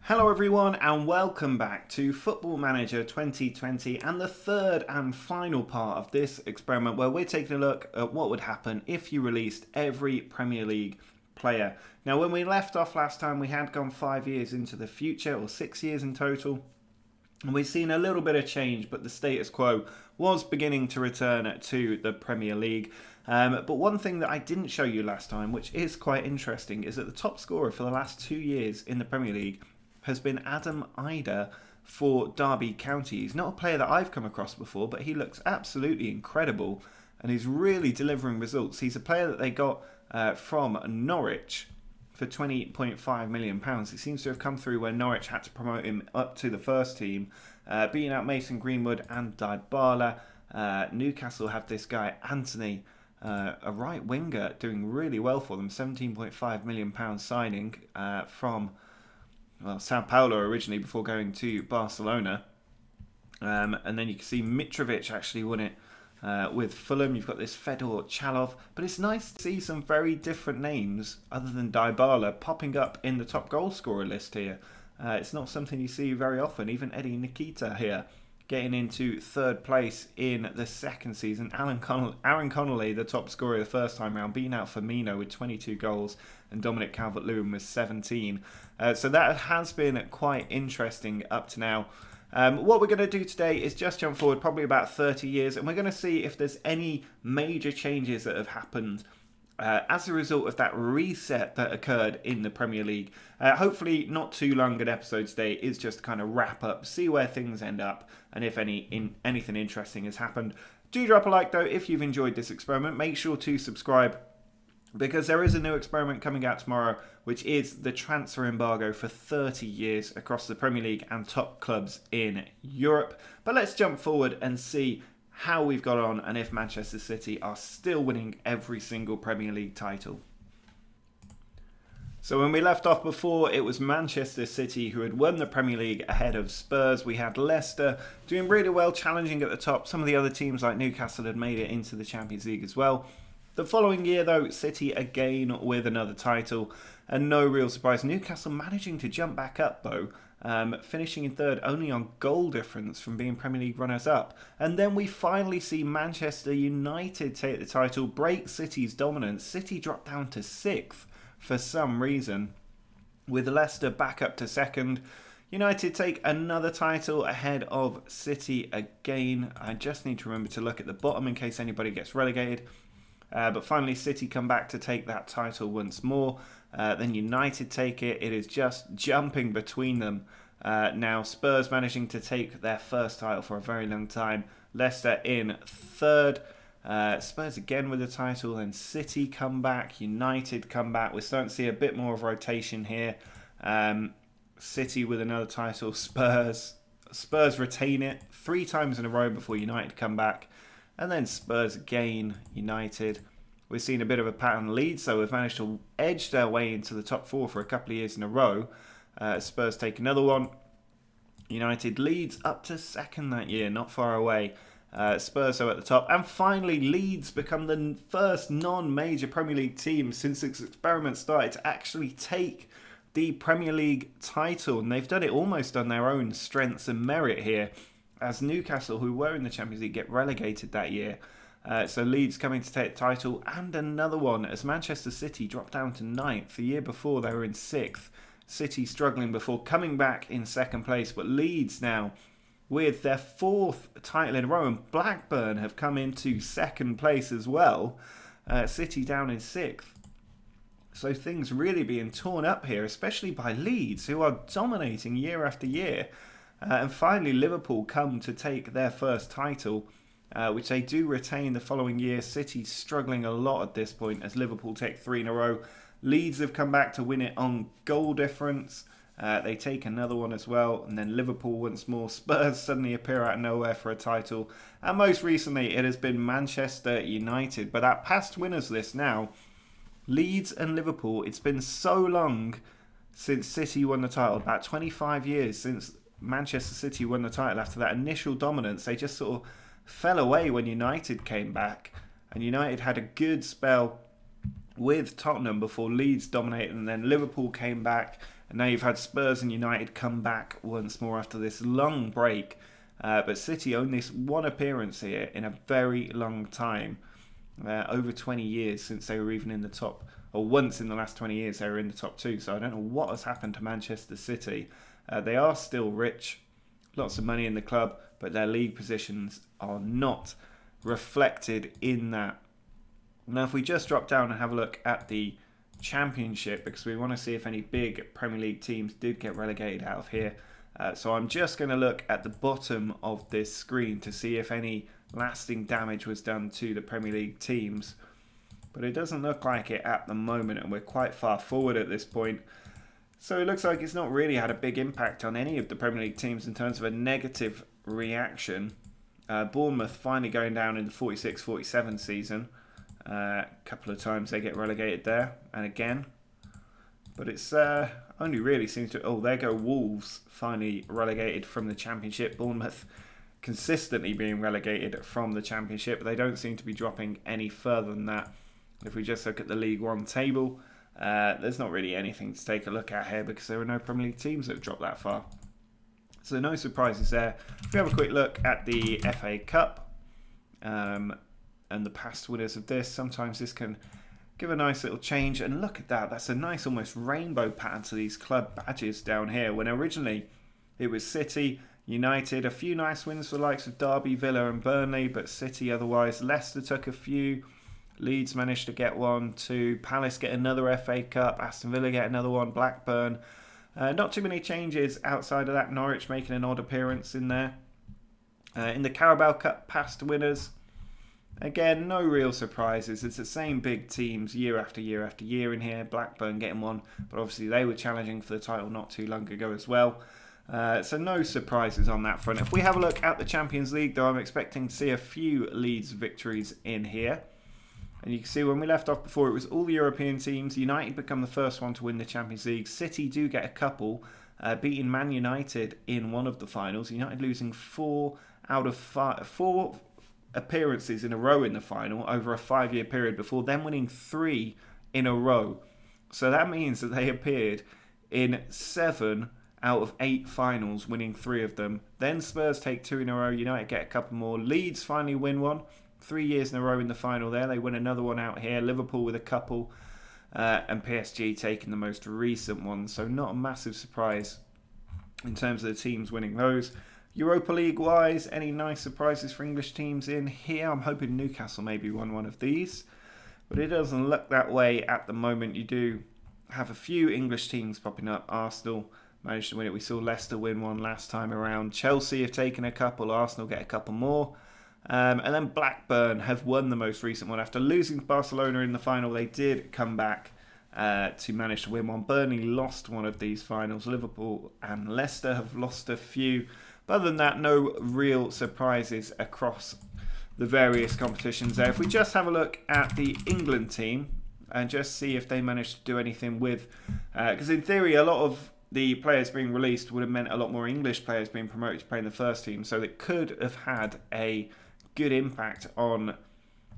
Hello everyone and welcome back to Football Manager 2020 and the third and final part of this experiment where we're taking a look at what would happen if you released every Premier League player. Now when we left off last time we had gone 5 years into the future, or 6 years in total, and we've seen a little bit of change, but the status quo was beginning to return to the Premier League. But one thing that I didn't show you last time, which is quite interesting, is that the top scorer for the last 2 years in the Premier League has been Adam Idah for Derby County. He's not a player that I've come across before, but he looks absolutely incredible and he's really delivering results. He's a player that they got from Norwich for £20.5 million. He seems to have come through where Norwich had to promote him up to the first team, beating out Mason Greenwood and Dybala. Newcastle have this guy, Anthony, a right winger, doing really well for them. £17.5 million signing from Sao Paulo originally before going to Barcelona. And then you can see Mitrovic actually won it with Fulham. You've got this Fedor Chalov. But it's nice to see some very different names other than Dybala popping up in the top goal scorer list here. It's not something you see very often. Even Eddie Nikita here getting into third place in the second season. Aaron Connolly, the top scorer the first time round, beating out Firmino with 22 goals and Dominic Calvert-Lewin with 17. So that has been quite interesting up to now. What we're going to do today is just jump forward probably about 30 years, and we're going to see if there's any major changes that have happened as a result of that reset that occurred in the Premier League. Hopefully not too long an episode today. It's just to kind of wrap up, see where things end up, and if anything interesting has happened. Do drop a like though if you've enjoyed this experiment. Make sure to subscribe, because there is a new experiment coming out tomorrow, which is the transfer embargo for 30 years across the Premier League and top clubs in Europe. But let's jump forward and see how we've got on and if Manchester City are still winning every single Premier League title. So when we left off before, it was Manchester City who had won the Premier League ahead of Spurs. We had Leicester doing really well, challenging at the top. Some of the other teams like Newcastle had made it into the Champions League as well. The following year, though, City again with another title, and no real surprise. Newcastle managing to jump back up, though, finishing in third only on goal difference from being Premier League runners-up. And then we finally see Manchester United take the title, break City's dominance. City drop down to sixth for some reason, with Leicester back up to second. United take another title ahead of City again. I just need to remember to look at the bottom in case anybody gets relegated. But finally, City come back to take that title once more. Then United take it. It is just jumping between them. Now Spurs managing to take their first title for a very long time. Leicester in third. Spurs again with the title. Then City come back. United come back. We're starting to see a bit more of rotation here. City with another title. Spurs retain it 3 times in a row before United come back. And then Spurs again, United. We've seen a bit of a pattern. Leeds, though, have managed to edge their way into the top 4 for a couple of years in a row. Spurs take another one. United Leeds up to second that year, not far away. Spurs are at the top. And finally, Leeds become the first non-major Premier League team since this experiment started to actually take the Premier League title. And they've done it almost on their own strengths and merit here, as Newcastle, who were in the Champions League, get relegated that year. So Leeds coming to take the title, and another one as Manchester City dropped down to 9th. The year before they were in 6th. City struggling before coming back in second place, but Leeds now with their 4th title in a row, and Blackburn have come into second place as well. City down in 6th. So things really being torn up here, especially by Leeds, who are dominating year after year. And finally, Liverpool come to take their first title, which they do retain the following year. City struggling a lot at this point as Liverpool take 3 in a row. Leeds have come back to win it on goal difference. They take another one as well. And then Liverpool once more. Spurs suddenly appear out of nowhere for a title. And most recently, it has been Manchester United. But that past winners list now, Leeds and Liverpool, it's been so long since City won the title. About 25 years since Manchester City won the title. After that initial dominance, they just sort of fell away when United came back, and United had a good spell with Tottenham before Leeds dominated, and then Liverpool came back And now you've had Spurs and United come back once more after this long break. But City own this one appearance here in a very long time. Over 20 years since they were even in the top, or once in the last 20 years they were in the top two. So I don't know what has happened to Manchester City. They are still rich, lots of money in the club, but their league positions are not reflected in that. Now if we just drop down and have a look at the Championship, because we want to see if any big Premier League teams did get relegated out of here. So I'm just going to look at the bottom of this screen to see if any lasting damage was done to the Premier League teams. But it doesn't look like it at the moment, and we're quite far forward at this point. So it looks like it's not really had a big impact on any of the Premier League teams in terms of a negative reaction. Bournemouth finally going down in the 46-47 season. A couple of times they get relegated there, and again. But it's only really seems to... Oh, there go Wolves, finally relegated from the Championship. Bournemouth consistently being relegated from the Championship. They don't seem to be dropping any further than that. If we just look at the League One table, there's not really anything to take a look at here because there are no Premier League teams that have dropped that far. So no surprises there. If we have a quick look at the FA Cup and the past winners of this, sometimes this can give a nice little change. And look at that. That's a nice almost rainbow pattern to these club badges down here. When originally it was City, United, a few nice wins for the likes of Derby, Villa and Burnley, but City otherwise. Leicester took a few. Leeds managed to get one, two. Palace get another FA Cup. Aston Villa get another one. Blackburn. Not too many changes outside of that. Norwich making an odd appearance in there. In the Carabao Cup past winners, again, no real surprises. It's the same big teams year after year after year in here. Blackburn getting one, but obviously they were challenging for the title not too long ago as well. So no surprises on that front. If we have a look at the Champions League, though, I'm expecting to see a few Leeds victories in here. And you can see when we left off before, it was all the European teams. United become the first one to win the Champions League. City do get a couple, beating Man United in one of the finals. United losing 4 out of 4 appearances in a row in the final over a 5-year period before then winning 3 in a row. So that means that they appeared in 7 out of 8 finals, winning 3 of them. Then Spurs take 2 in a row. United get a couple more. Leeds finally win one. 3 years in a row in the final there. They win another one out here. Liverpool with a couple. And PSG taking the most recent one. So not a massive surprise in terms of the teams winning those. Europa League wise, any nice surprises for English teams in here? I'm hoping Newcastle maybe won one of these. But it doesn't look that way at the moment. You do have a few English teams popping up. Arsenal managed to win it. We saw Leicester win one last time around. Chelsea have taken a couple. Arsenal get a couple more. And then Blackburn have won the most recent one. After losing to Barcelona in the final, they did come back to manage to win one. Burnley lost one of these finals. Liverpool and Leicester have lost a few. But other than that, no real surprises across the various competitions there. If we just have a look at the England team and just see if they managed to do anything with... Because in theory, a lot of the players being released would have meant a lot more English players being promoted to play in the first team. So it could have had a good impact on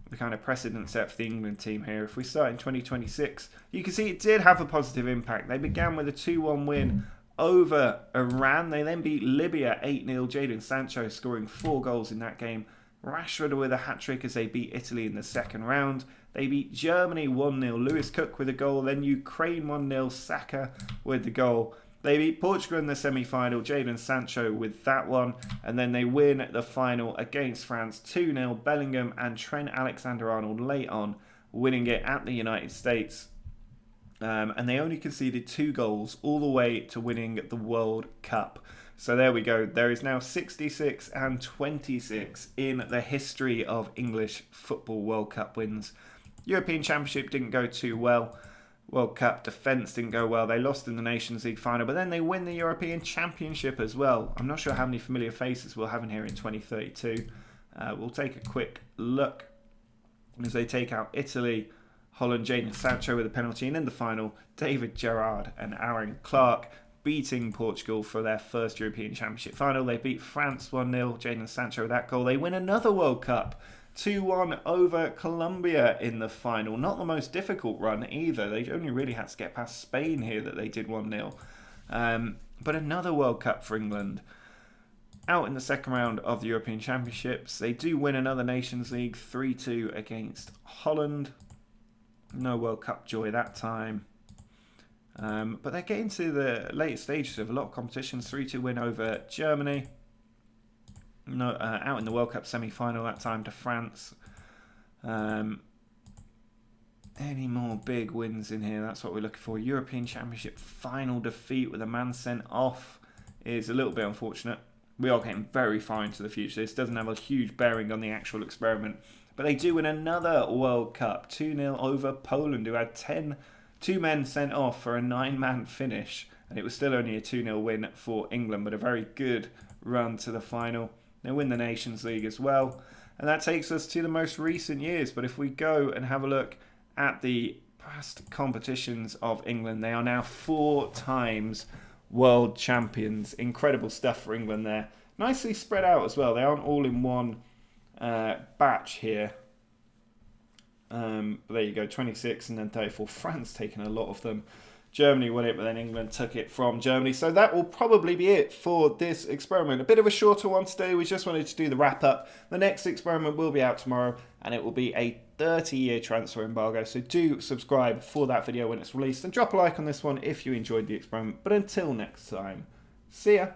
the kind of precedent set for the England team here. If we start in 2026, you can see it did have a positive impact. They began with a 2-1 win over Iran. They then beat Libya 8-0. Jadon Sancho scoring 4 goals in that game. Rashford with a hat-trick as they beat Italy in the second round. They beat Germany 1-0. Lewis Cook with a goal. Then Ukraine 1-0. Saka with the goal. They beat Portugal in the semi-final. Jadon Sancho with that one. And then they win the final against France 2-0. Bellingham and Trent Alexander-Arnold late on winning it at the United States. And they only conceded 2 goals all the way to winning the World Cup. So there we go. There is now 66 and 26 in the history of English football World Cup wins. European Championship didn't go too well. World Cup defence didn't go well. They lost in the Nations League final, but then they win the European Championship as well. I'm not sure how many familiar faces we'll have in here in 2032. We'll take a quick look as they take out Italy. Holland, Jadon Sancho with a penalty, and in the final, David Gerrard and Aaron Clark beating Portugal for their first European Championship final. They beat France 1-0, Jadon Sancho with that goal. They win another World Cup, 2-1 over Colombia in the final. Not the most difficult run either. They only really had to get past Spain here that they did 1-0. But another World Cup for England. Out in the second round of the European Championships. They do win another Nations League 3-2 against Holland. No World Cup joy that time. But they're getting to the later stages of a lot of competitions. 3-2 win over Germany. Out in the World Cup semi-final that time to France. Any more big wins in here? That's what we're looking for. European Championship final defeat with a man sent off is a little bit unfortunate. We are getting very far into the future. This doesn't have a huge bearing on the actual experiment. But they do win another World Cup. 2-0 over Poland, who had 2 men sent off for a 9-man finish. And it was still only a 2-0 win for England, but a very good run to the final. They win the Nations League as well. And that takes us to the most recent years. But if we go and have a look at the past competitions of England, they are now 4 times world champions. Incredible stuff for England there. Nicely spread out as well. They aren't all in one batch here. But there you go, 26 and then 34. France taking a lot of them. Germany won it, but then England took it from Germany. So that will probably be it for this experiment. A bit of a shorter one today. We just wanted to do the wrap up. The next experiment will be out tomorrow, and it will be a 30-year transfer embargo. So do subscribe for that video when it's released, and drop a like on this one if you enjoyed the experiment. But until next time, see ya.